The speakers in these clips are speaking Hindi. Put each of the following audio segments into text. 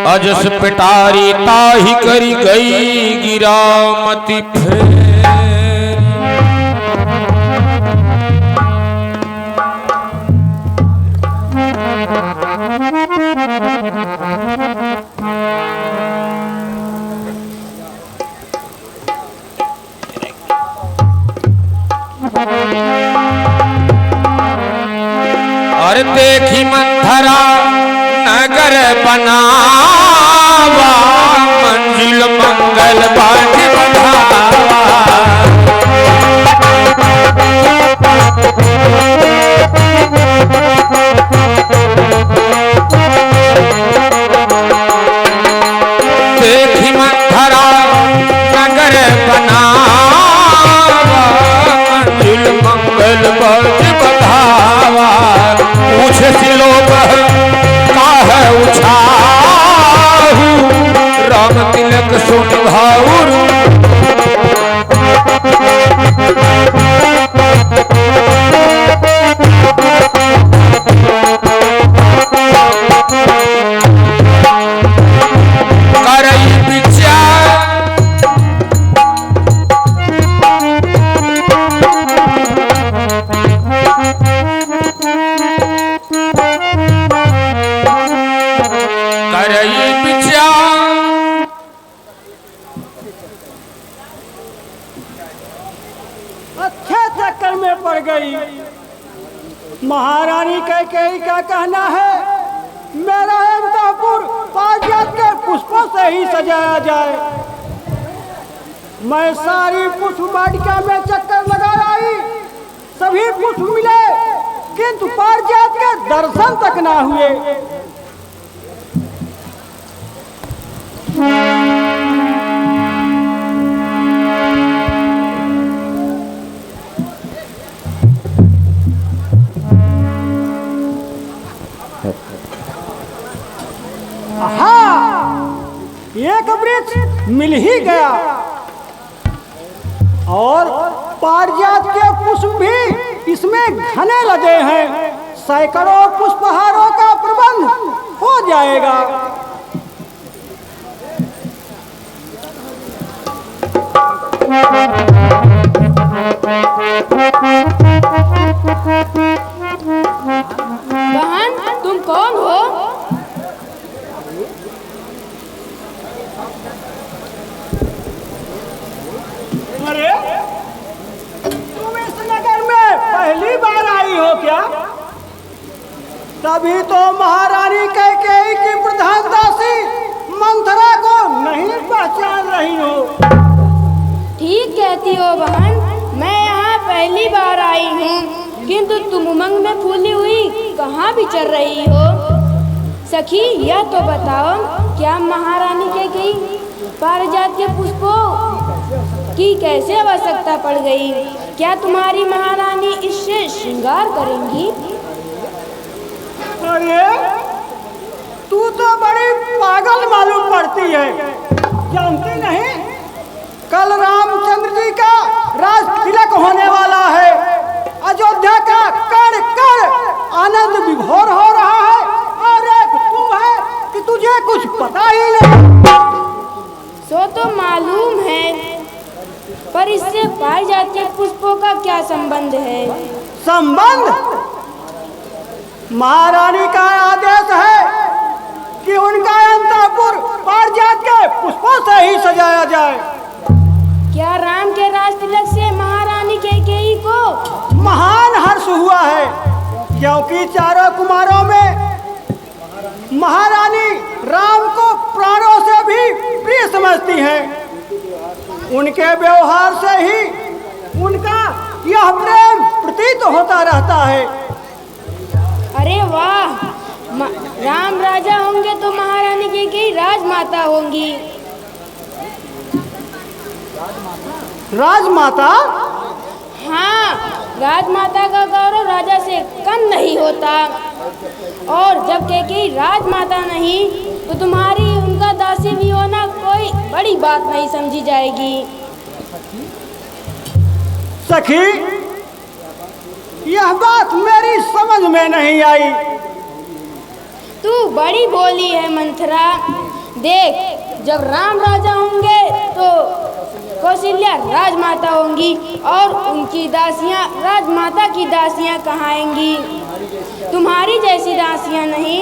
अजस पिटारी ताही करी गई गिरामती फेर। और देखी मंथरा नगर बनावा मंजिल मंगल बाट बढ़ावा। देखी मंथरा नगर बनावा मंजिल मंगल बाट बढ़ावा। पूछे सिलोक काह उछाहू राम तिलक सुन भाउर। करई विचार अच्छे चक्कर में पड़ गई। महारानी कैकेयी का कहना है मेरा अंतःपुर पारिजात के पुष्पों से ही सजाया जाए। मैं सारी पुष्प वाटिका में चक्कर लगा आई, सभी पुष्प मिले किंतु पारिजात के दर्शन तक ना हुए। एक वृक्ष मिल ही गया और पारिजात के पुष्प भी इसमें घने लगे हैं। सैकड़ों पुष्पहारों का प्रबंध हो जाएगा। बहन तुम कौन हो? अरे तुम इस नगर में पहली बार आई हो क्या? तभी तो महारानी कैकेयी की प्रधान दासी मंथरा को नहीं पहचान रही हो। ठीक कहती हो बहन, मैं यहाँ पहली बार आई हूँ, किंतु तुम उमंग में फूली हुई कहाँ विचर रही हो? सखी यह तो बताओ, क्या महारानी कैकेयी पारिजात के पुष्पों की कैसे आवश्यकता पड़ गई? क्या तुम्हारी महारानी इससे श्रृंगार करेंगी? अरे तू तो बड़ी पागल मालूम पड़ती है। जानती नहीं कल रामचंद्र जी का राज तिलक होने वाला है। अयोध्या का कण कण आनंद विभोर हो रहा है और एक तू है कि तुझे कुछ पता ही नहीं। सो तो मालूम है, पर इससे पारिजात के पुष्पों का क्या संबंध है? संबंध? महारानी का आदेश है कि उनका अंतःपुर पारिजात के पुष्पों से ही सजाया जाए। क्या राम के राज तिलक से महारानी कैकेयी को महान हर्ष हुआ है, क्योंकि चारों कुमारों में महारानी राम को प्राणों से भी प्रिय समझती हैं। उनके व्यवहार से ही उनका यह प्रेम प्रतीत होता रहता है। अरे वाह, राम राजा होंगे तो महारानी कैकेयी राजमाता होंगी। राजमाता? हाँ, राजमाता का गौरव राजा से कम नहीं होता। और जब कैकेयी राजमाता नहीं तो तुम्हारी उनका दासी भी होना कोई बड़ी बात नहीं समझी जाएगी। सखी, यह बात मेरी समझ में नहीं आई। तू बड़ी बोली है मंथरा, देख, जब राम राजा होंगे तो कौशल्या राजमाता होंगी और उनकी दासियां राजमाता की दासियां कहाएंगी। तुम्हारी जैसी दासियां नहीं।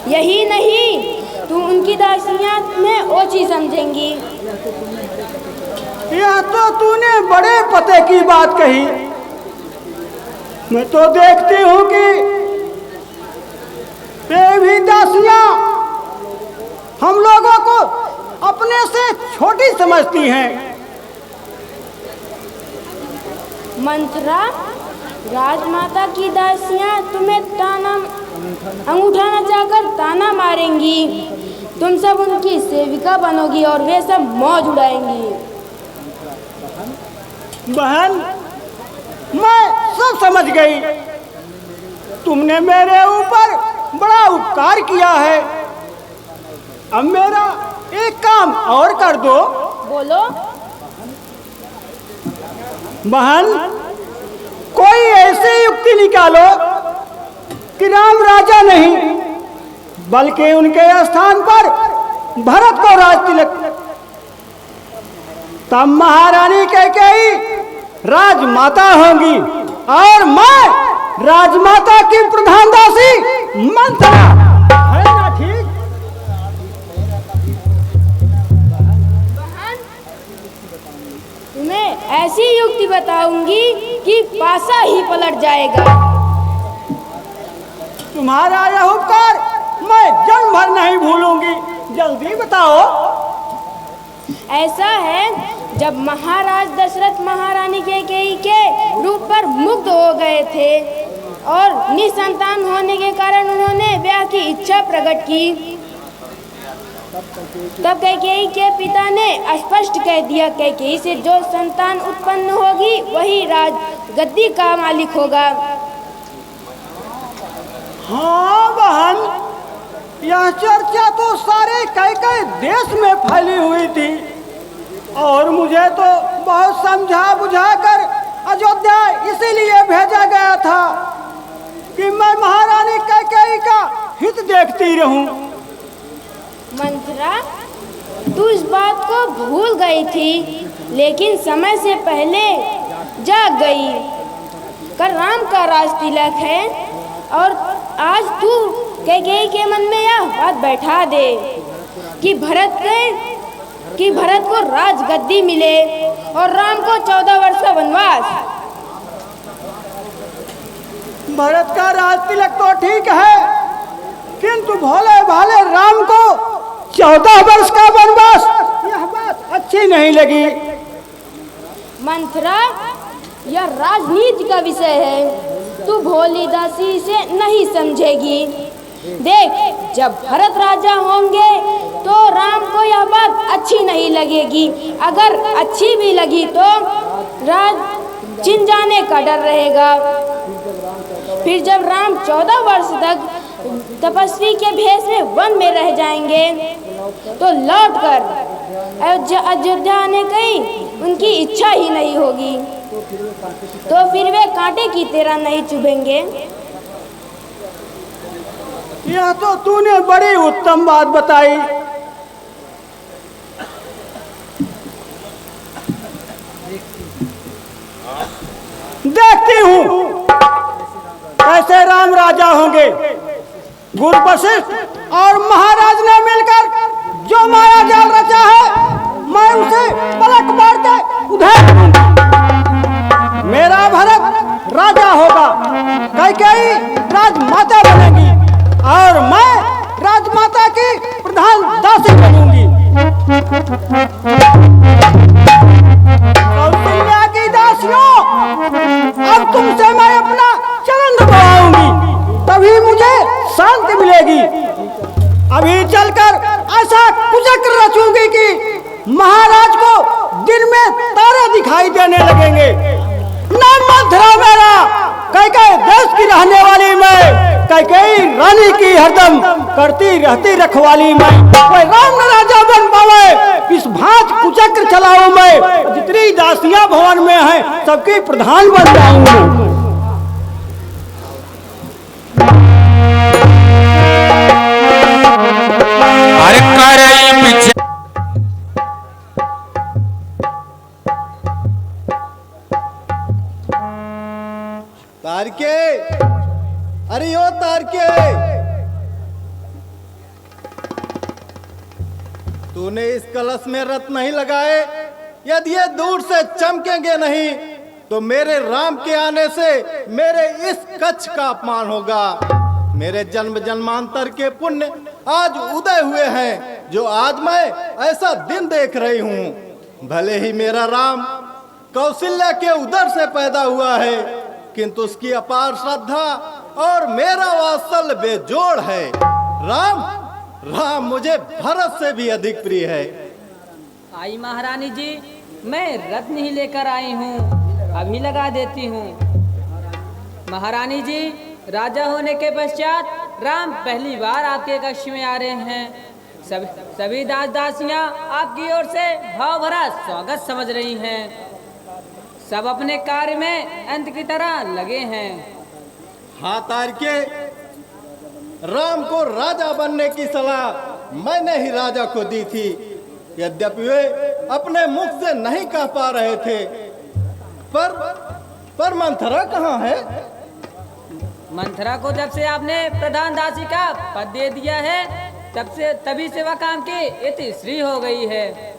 यही नहीं, तुम उनकी दासियां में ओछी समझेंगी। यह तो तूने बड़े पते की बात कही। मैं तो देखती हूँ कि ये भी दासियां हम लोगों को अपने से छोटी समझती हैं। मंत्रा, राजमाता की दासियां तुम्हें ताना अंगूठा नचाकर ताना मारेंगी। तुम सब उनकी सेविका बनोगी और वे सब मौज उड़ाएंगी। बहन, मैं सब समझ गई। तुमने मेरे ऊपर बड़ा उपकार किया है। अब मेरा एक काम और कर दो। बोलो। बहन, कोई ऐसी युक्ति निकालो कि राम राजा नहीं बल्कि उनके स्थान पर भरत को राज तिलक, तब महारानी कैकेयी राजमाता होंगी और मैं राजमाता की प्रधान दासी मंत्रा। है ना ठीक? तुम्हें ऐसी युक्ति बताऊंगी कि पासा ही पलट जाएगा। तुम्हारा यह उपकार मैं जन्म भर नहीं भूलूंगी। जल्दी बताओ। ऐसा है, जब महाराज दशरथ महारानी कैकेयी के रूप पर मुग्ध हो गए थे और निसंतान होने के कारण उन्होंने ब्याह की इच्छा प्रकट की, तब कैकेयी के पिता ने स्पष्ट कह दिया, कैकेयी से जो संतान उत्पन्न होगी वही राज गद्दी का मालिक होगा। हाँ बहन, यह चर्चा तो सारे कई देश में फैली हुई थी और मुझे तो बहुत समझा बुझाकर अयोध्या इसीलिए भेजा गया था कि मैं महारानी कैकेयी का हित देखती रहूं। मंत्रा, तू इस बात को भूल गई थी, लेकिन समय से पहले जाग गई। कल राम का राज तिलक है और आज तू कैकेयी के मन में यह बात बैठा दे कि भरत को राज गद्दी मिले और राम को 14 वर्ष का वनवास। भरत का राज तिलक तो ठीक है, किंतु भोले भाले राम को 14 वर्ष का वनवास, यह बात अच्छी नहीं लगी। मंत्रा, यह राजनीति का विषय है, तू भोली दासी से नहीं समझेगी। देख, जब भरत राजा होंगे तो राम को यह बात अच्छी नहीं लगेगी। अगर अच्छी भी लगी तो राज छिन जाने का डर रहेगा। फिर जब राम 14 वर्ष तक तपस्वी के भेष में वन में रह जाएंगे तो लौटकर अयोध्या आने की उनकी इच्छा ही नहीं होगी, तो फिर वे कांटे की तरह नहीं चुभेंगे। यह तो तूने बड़ी उत्तम बात बताई। देखती हूँ कैसे राम राजा होंगे। गुरु वशिष्ठ और महाराज ने मिलकर जो माया जाल रचा है, मैं उसे पलक मार के उधेड़ दूंगी। मेरा भरत राजा होगा, कैकेयी राजमाता बनेगी और मैं राजमाता की प्रधान दासी बनूंगी। कौशल्या की दासियों, अब तुमसे मैं अपना चरण दबाऊंगी, तभी मुझे शांति मिलेगी। अभी चलकर ऐसा कुचक्र रचूंगी कि महाराज को दिन में तारे दिखाई देने लगेंगे। नाम मंत्रा मेरा, कैकेयी देश की रहने वाली मैं, कैकेयी रानी की हरदम करती रहती रखवाली मैं। कोई राम राजा बन पावे, इस भांत कुचक्र चलाऊं मैं। जितनी दासियां भवन में हैं, सबकी प्रधान बन जाऊंगा। अरे तारके, अरे ओ तारके, तूने इस कलश में रत्न नहीं लगाए? यदि ये दूर से चमकेंगे नहीं तो मेरे राम के आने से मेरे इस कच्छ का अपमान होगा। मेरे जन्म जन्मांतर के पुण्य आज उदय हुए हैं, जो आज मैं ऐसा दिन देख रही हूँ। भले ही मेरा राम कौशल्या के उदर से पैदा हुआ है, किंतु उसकी अपार श्रद्धा और मेरा वात्सल्य बेजोड़ है। राम मुझे भरत से भी अधिक प्रिय है। आई महारानी जी, मैं रत्न ही लेकर आई हूँ, अभी लगा देती हूँ। महारानी जी, राजा होने के पश्चात राम पहली बार आपके कक्ष में आ रहे हैं। सभी दास दासियाँ आपकी ओर से भाव भरा स्वागत समझ रही हैं। सब अपने कार्य में अंत की तरह लगे हैं। हाँ तारके, राम को राजा बनने की सलाह मैंने ही राजा को दी थी, यद्यपि वे अपने मुख से नहीं कह पा रहे थे। पर मंथरा कहाँ है? मंथरा को जब से आपने प्रधान दासी का पद दे दिया है, तभी से वह काम की इतिश्री हो गई है।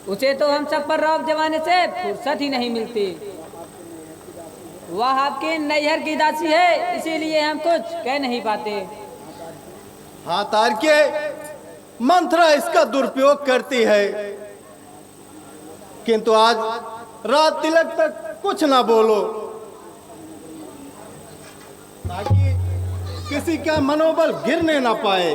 उसे तो हम सब पर रौब जमाने से फुर्सत ही नहीं मिलती। वह आपके नैहर की दासी है, इसीलिए हम कुछ कह नहीं पाते। हाँ तारके, मंथरा इसका दुरुपयोग करती है, किंतु आज रात तिलक तक कुछ ना बोलो, ताकि किसी का मनोबल गिरने ना पाए।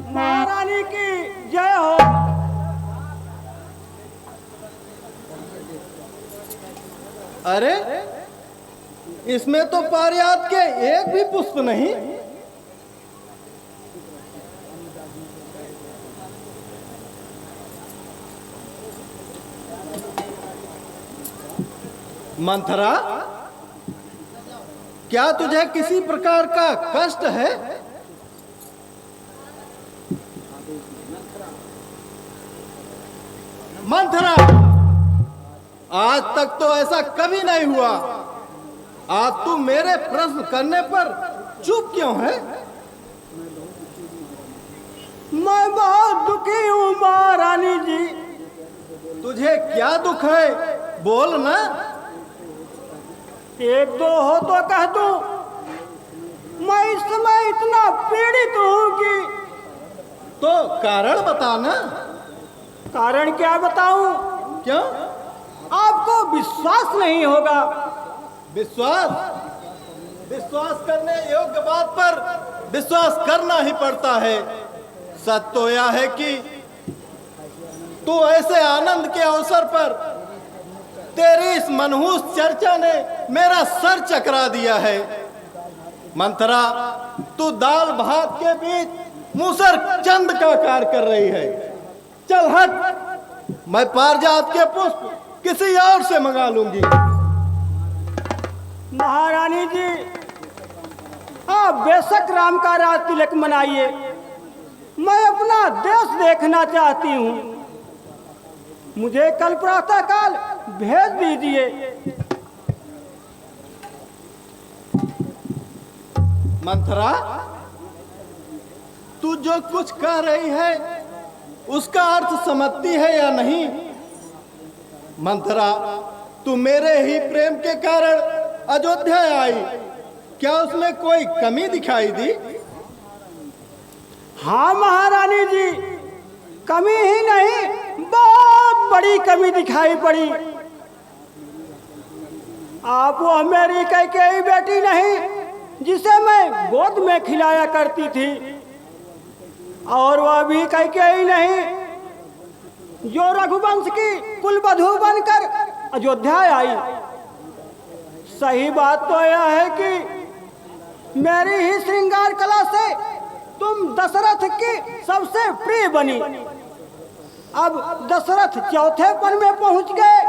महारानी की जय हो। अरे, इसमें तो पारिजात के एक भी पुष्प नहीं। मंथरा, क्या तुझे किसी प्रकार का कष्ट है? मंथरा, आज तक तो ऐसा कभी नहीं हुआ। आज तू मेरे प्रश्न करने पर चुप क्यों है? मैं बहुत दुखी हूँ महारानी जी। तुझे क्या दुख है, बोल ना। एक दो हो तो कह दूं। मैं इस समय इतना पीड़ित हूँ कि तो कारण बताना। कारण क्या बताऊं? क्यों? आपको विश्वास नहीं होगा। विश्वास करने योग्य बात पर विश्वास करना ही पड़ता है। सच तो यह है कि तू ऐसे आनंद के अवसर पर तेरी इस मनहूस चर्चा ने मेरा सर चकरा दिया है। मंथरा, तू दाल भात के बीच मूसर चंद का कार्य कर रही है। चल हट, मैं पारिजात के पुष्प किसी और से मंगा लूंगी। महारानी जी, आप बेशक राम का राज तिलक मनाइए। मैं अपना देश देखना चाहती हूँ। मुझे कल प्रातः काल भेज दीजिए। मंथरा, तू जो कुछ कह रही है उसका अर्थ समझती है या नहीं? मंथरा, तू मेरे ही प्रेम के कारण अयोध्या आई, क्या उसमें कोई कमी दिखाई दी? हाँ महारानी जी, कमी ही नहीं, बहुत बड़ी कमी दिखाई पड़ी। आप वो मेरी कैकेयी बेटी नहीं जिसे मैं गोद में खिलाया करती थी, और वह भी कैकेयी नहीं जो रघुवंश की कुलवधू बनकर अयोध्या आई। सही बात तो यह है कि मेरी ही श्रृंगार कला से तुम दशरथ की सबसे प्रिय बनी। अब दशरथ चौथे पन में पहुंच गए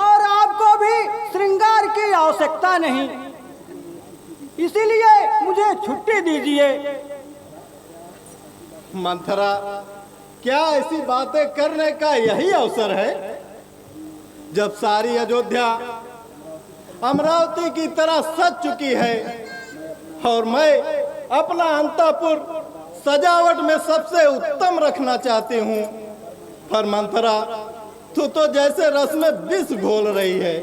और आपको भी श्रृंगार की आवश्यकता नहीं, इसीलिए मुझे छुट्टी दीजिए। मंथरा, क्या ऐसी बातें करने का यही अवसर है जब सारी अयोध्या अमरावती की तरह सज चुकी है और मैं अपना अंतःपुर सजावट में सबसे उत्तम रखना चाहती हूँ, पर मंथरा तू तो जैसे रस में विष घोल रही है।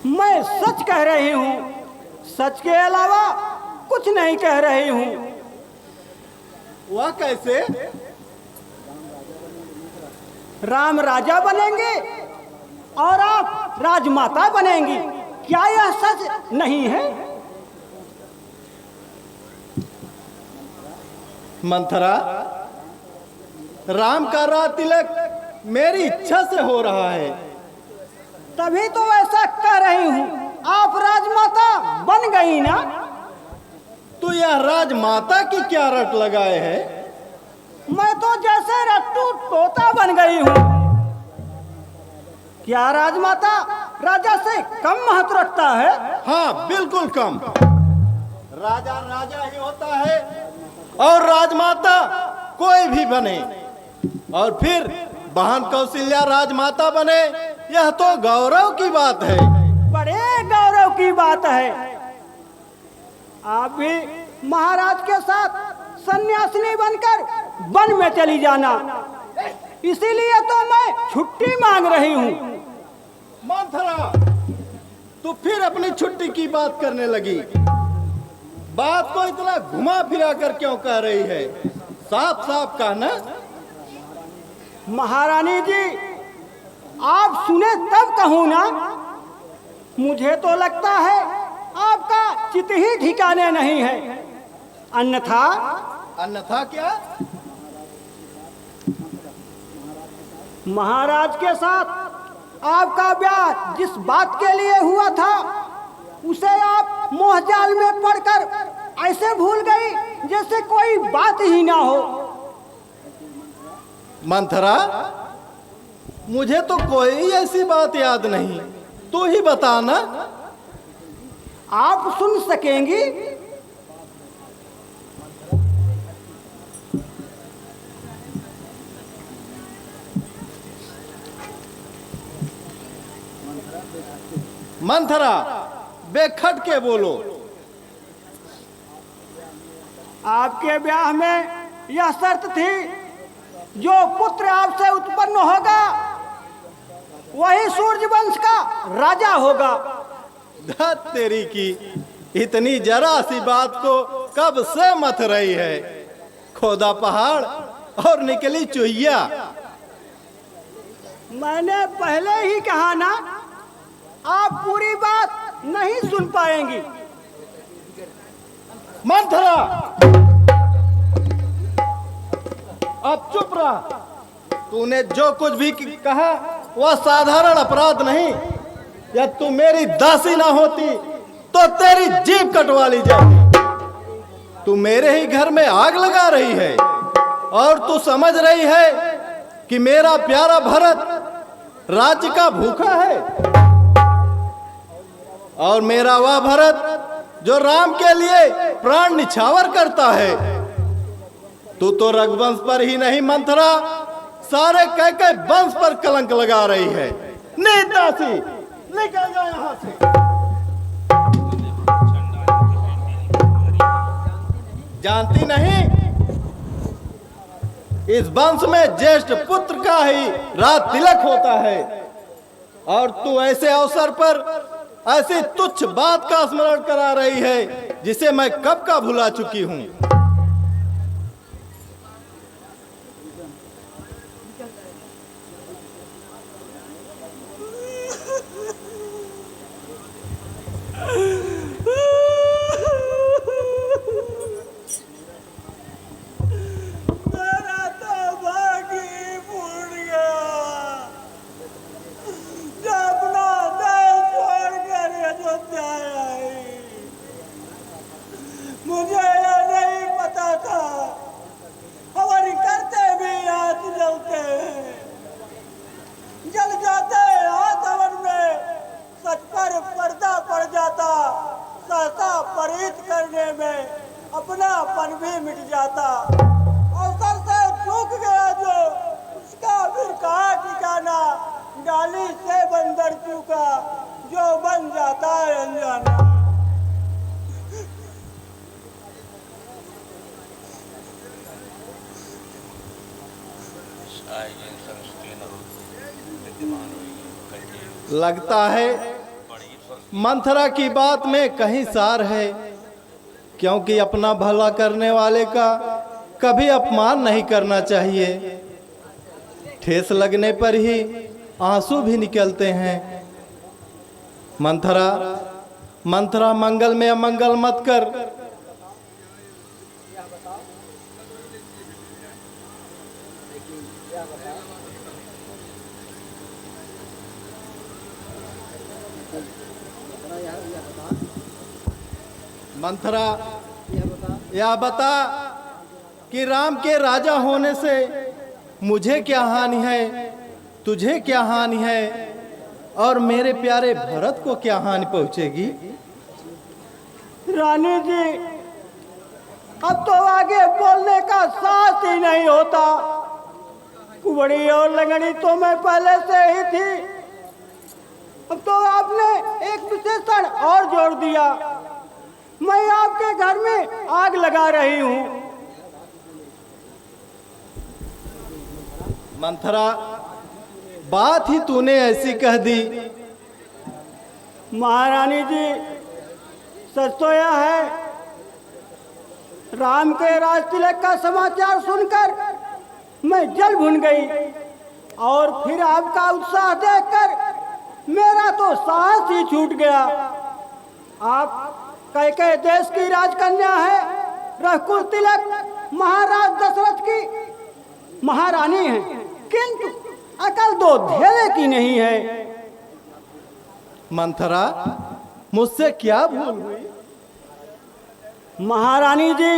मैं सच कह रही हूँ, सच के अलावा कुछ नहीं कह रही हूँ। वह कैसे? राम राजा बनेंगे और आप राजमाता बनेंगी, क्या यह सच नहीं है? मंथरा, राम का राज तिलक मेरी इच्छा से हो रहा है। तभी तो ऐसा कह रही हूँ, आप राजमाता बन गई ना। तू यह राजमाता की क्या रट लगाए है? मैं तो जैसे रट्टू तोता बन गई हूँ। क्या राजमाता राजा से कम महत्व रखता है? हाँ, बिल्कुल कम। राजा राजा ही होता है और राजमाता कोई भी बने, और फिर बहन कौशल्या राजमाता बने, यह तो गौरव की बात है। बड़े गौरव की बात है। आप भी महाराज के साथ सन्यासिनी बनकर वन में चली जाना, इसीलिए तो मैं छुट्टी मांग रही हूँ। मंथरा, तू फिर अपनी छुट्टी की बात करने लगी। बात को इतना घुमा फिरा कर क्यों कह रही है? साफ साफ कहना। महारानी जी, आप सुने तब कहूँ ना। मुझे तो लगता है आपका चित ही ठिकाने नहीं है। अन्यथा अन्यथा क्या? महाराज के साथ आपका ब्याह जिस बात के लिए हुआ था, उसे आप मोहजाल में पड़कर ऐसे भूल गई जैसे कोई बात ही ना हो। मंथरा, मुझे तो कोई ऐसी बात याद नहीं, तू ही बता ना। आप सुन सकेंगी? मंथरा, बेखट के बोलो। आपके ब्याह में यह शर्त थी, जो पुत्र आपसे उत्पन्न होगा वही सूर्यवंश का राजा होगा। धत तेरी की, इतनी जरा सी बात को कब से मथ रही है। खोदा पहाड़ और निकली चुहिया। मैंने पहले ही कहा ना, आप पूरी बात नहीं सुन पाएंगी। मंथरा, अब चुप रहा। तूने जो कुछ भी कहा वह साधारण अपराध नहीं। या तू मेरी दासी ना होती तो तेरी जीभ कटवा ली जाती। तू मेरे ही घर में आग लगा रही है और तू समझ रही है कि मेरा प्यारा भरत राज्य का भूखा है, और मेरा वह भरत जो राम के लिए प्राण निछावर करता है। तू तो रघुवंश पर ही नहीं मंथरा, सारे कह वंश पर कलंक लगा रही है। नीतासी, निकल जा यहाँ से। जानती नहीं, इस वंश में ज्येष्ठ पुत्र का ही राज तिलक होता है, और तू ऐसे अवसर पर ऐसी तुच्छ बात का स्मरण करा रही है जिसे मैं कब का भुला चुकी हूं। जाता। अवसर से चूक गया जो, उसका फिर कहाँ ठिकाना। डाली से बंदर चूका, जो बन जाता है अनजाना। लगता है मंथरा की बात में कहीं सार है, क्योंकि अपना भला करने वाले का कभी अपमान नहीं करना चाहिए। ठेस लगने पर ही आंसू भी निकलते हैं। मंथरा, मंथरा मंगल में अमंगल मत कर। मंथरा, यह बता कि राम के राजा होने से मुझे क्या हानि है, तुझे क्या हानि है, और मेरे प्यारे भरत को क्या हानि पहुंचेगी। रानी जी, अब तो आगे बोलने का साहस ही नहीं होता। कुबड़ी और लंगड़ी तो मैं पहले से ही थी, अब तो आपने एक विशेषण और जोड़ दिया। मैं आपके घर में आग लगा रही हूँ। मंथरा, बात ही तूने ऐसी कह दी। महारानी जी, सच तो यह है, राम के राज तिलक का समाचार सुनकर मैं जल भुन गई, और फिर आपका उत्साह देखकर मेरा तो साहस ही छूट गया। आप कैके देश की राजकन्या है, रघुकुल तिलक महाराज दशरथ की महारानी है, किंतु अकल दो धेरे की नहीं है। मंथरा, मुझसे क्या भूल हुई। महारानी जी,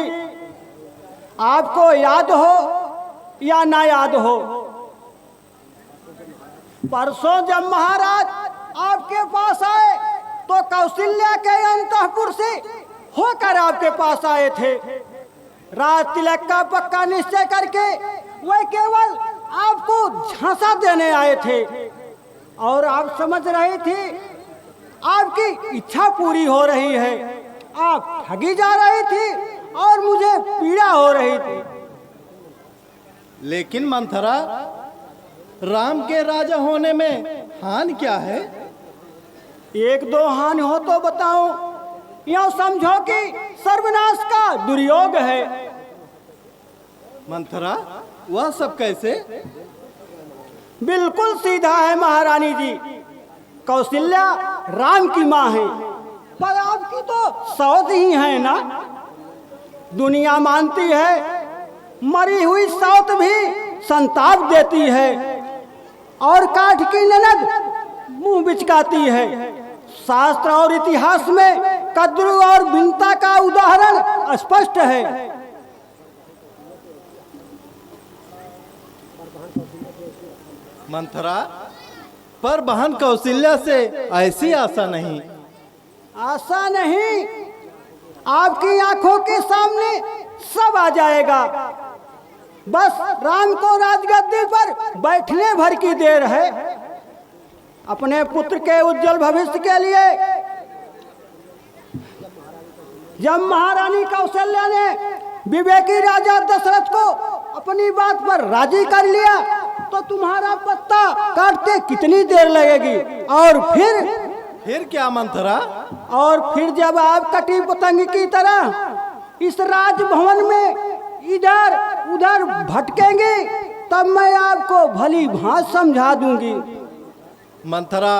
आपको याद हो या ना याद हो, परसों जब महाराज आपके पास आए तो कौशल्या के अंतःपुर से होकर आपके पास आए थे। राज तिलक का पक्का निश्चय करके वे केवल आपको झांसा देने आए थे, और आप समझ रही थी आपकी इच्छा पूरी हो रही है। आप ठगी जा रही थी और मुझे पीड़ा हो रही थी। लेकिन मंथरा, राम के राजा होने में हानि क्या है। एक दो हानि हो तो बताओ, या समझो कि सर्वनाश का दुर्योग है। मंथरा, वह सब कैसे। बिल्कुल सीधा है महारानी जी। कौशल्या राम की माँ है, पर आपकी तो सौत ही है ना। दुनिया मानती है मरी हुई सौत भी संताप देती है, और काठ की ननद मुंह बिचकाती है। शास्त्र और इतिहास में कद्रू और बिनता का उदाहरण स्पष्ट है। मंथरा, पर बहन कौशल्या से ऐसी आशा नहीं। आशा नहीं, आपकी आंखों के सामने सब आ जाएगा। बस राम को राजगद्दी पर बैठने भर की देर है। अपने पुत्र के उज्जवल भविष्य के लिए जब महारानी कौशल्या ने विवेकी राजा दशरथ को अपनी बात पर राजी कर लिया, तो तुम्हारा पत्ता काटते कितनी देर लगेगी। और फिर क्या मंथरा। और फिर जब आप कटी पतंग की तरह इस राजभवन में इधर उधर भटकेंगे, तब मैं आपको भली भांति समझा दूंगी। मंथरा,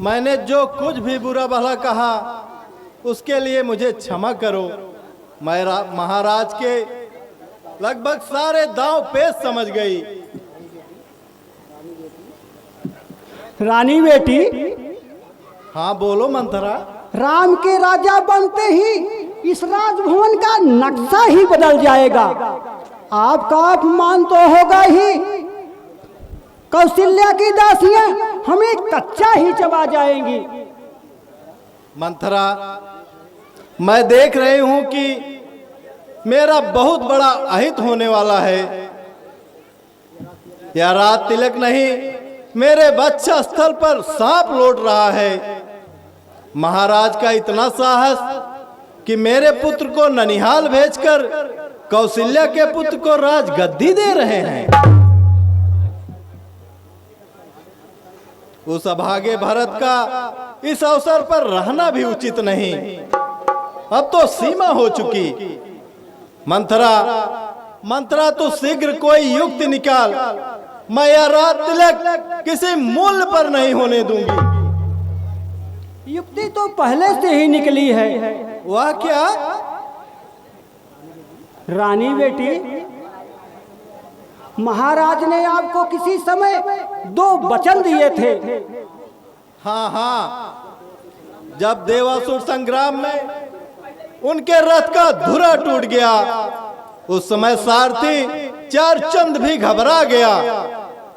मैंने जो कुछ भी बुरा भला कहा उसके लिए मुझे क्षमा करो। मैं महाराज के लगभग सारे दांव पेश समझ गई। रानी बेटी, हाँ बोलो मंथरा। राम के राजा बनते ही इस राजभवन का नक्शा ही बदल जाएगा। आपका अपमान तो होगा ही, कौशल्या की दासियां हमें कच्चा ही चबा जाएंगी। मंथरा, मैं देख रही हूं कि मेरा बहुत बड़ा अहित होने वाला है। यह रात तिलक नहीं, मेरे बच्चा स्थल पर सांप लौट रहा है। महाराज का इतना साहस कि मेरे पुत्र को ननिहाल भेजकर कौशल्या के पुत्र को राजगद्दी दे रहे हैं। उस अभागे भरत का इस अवसर पर रहना भी उचित नहीं। अब तो सीमा हो चुकी। मंथरा तो शीघ्र कोई युक्ति निकाल। मैं यह रात तिलक किसी मूल्य पर नहीं होने दूंगी। युक्ति तो पहले से ही निकली है। वह क्या? रानी बेटी, महाराज ने आपको किसी समय 2 वचन दिए थे। हाँ, जब देवासुर संग्राम में उनके रथ का धुरा टूट गया, उस समय सारथी चारचंद भी घबरा गया,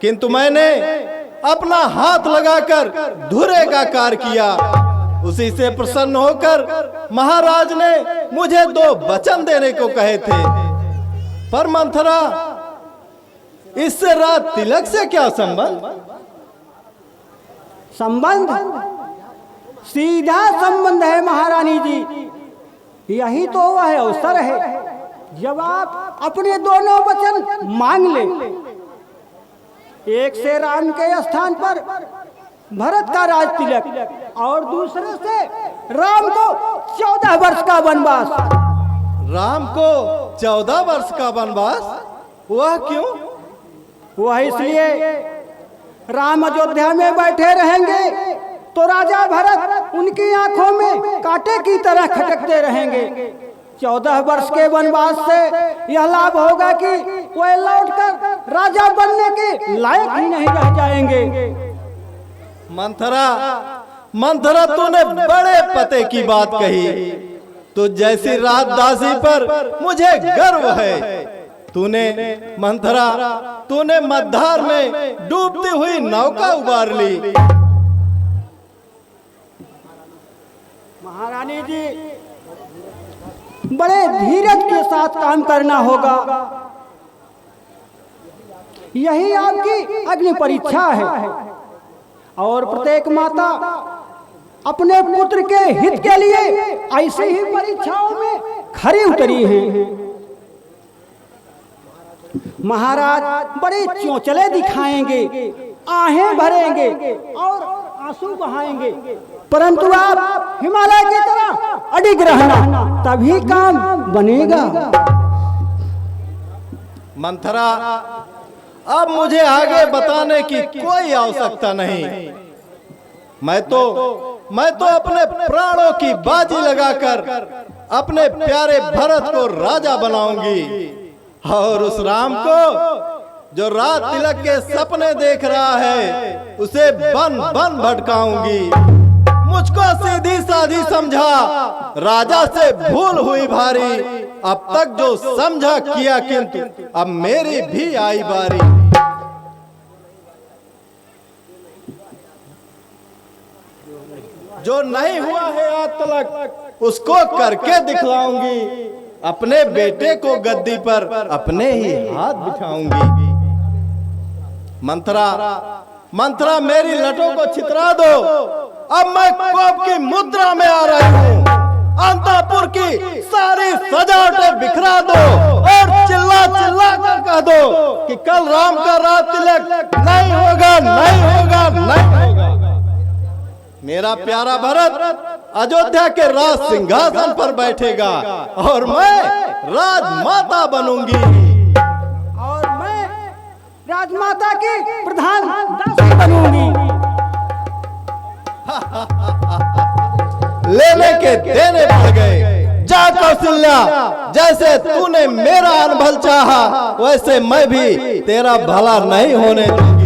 किंतु मैंने अपना हाथ लगाकर धुरे का कार्य किया। उसी से प्रसन्न होकर महाराज ने मुझे 2 वचन देने को कहे थे। पर मंथरा, इससे रात तिलक से क्या संबंध? संबंध सीधा संबंध है महारानी जी। यही तो वह अवसर है जब आप अपने दोनों वचन मांग ले। एक से राम के स्थान पर भरत का राज तिलक और दूसरे से राम को 14 वर्ष का वनवास। राम को 14 वर्ष का वनवास? वह क्यों? वह इसलिए, राम अयोध्या में बैठे रहेंगे तो राजा भरत उनकी आंखों में कांटे की तरह खटकते रहेंगे। 14 वर्ष के वनवास से यह लाभ होगा कि वे लौटकर राजा बनने के लायक ही नहीं रह जाएंगे। मंथरा, तूने बड़े पते की बात कही। तो जैसी रात दासी पर मुझे गर्व है। तूने मझधार में डूबती हुई नौका उबार ली। महारानी जी, बड़े धीरज के साथ काम करना होगा। यही आपकी अग्नि परीक्षा है और प्रत्येक माता अपने पुत्र के हित के लिए ऐसी ही परीक्षाओं में खरी उतरी है। महाराज बड़े चौंचले दिखाएंगे, आहें भरेंगे और आंसू बहाएंगे, परंतु आप हिमालय की तरह अडिग रहना, तभी काम बनेगा। मंथरा, अब मुझे आगे बताने की कोई आवश्यकता नहीं। मैं तो अपने प्राणों की बाजी लगाकर अपने प्यारे भरत को राजा बनाऊंगी और उस राम को जो रात तिलक के सपने देख रहा है उसे बन बन भटकाऊंगी। मुझको सीधी साधी समझा, राजा से भूल हुई भारी। अब तक जो समझा किया, किंतु अब मेरी भी आई बारी। जो नहीं हुआ है आज तलक उसको करके दिखलाऊंगी। अपने बेटे को गद्दी पर अपने ही हाथ बिठाऊंगी। मंथरा, मेरी लटों को छितरा दो। अब मैं कोप की मुद्रा में आ रही हूँ। अंतापुर की सारी सजावटें बिखरा दो और चिल्ला चिल्ला कर कह दो कि कल राम का रात तिलक नहीं होगा, नहीं होगा, नहीं होगा। मेरा प्यारा भरत अयोध्या के राज सिंहासन पर बैठेगा और मैं राजमाता बनूंगी और मैं राजमाता की प्रधान दासी बनूंगी। लेने के देने बढ़ गए। जा कौशल्या, जैसे तूने मेरा अनभल चाहा वैसे मैं भी तेरा भला नहीं होने दूंगी।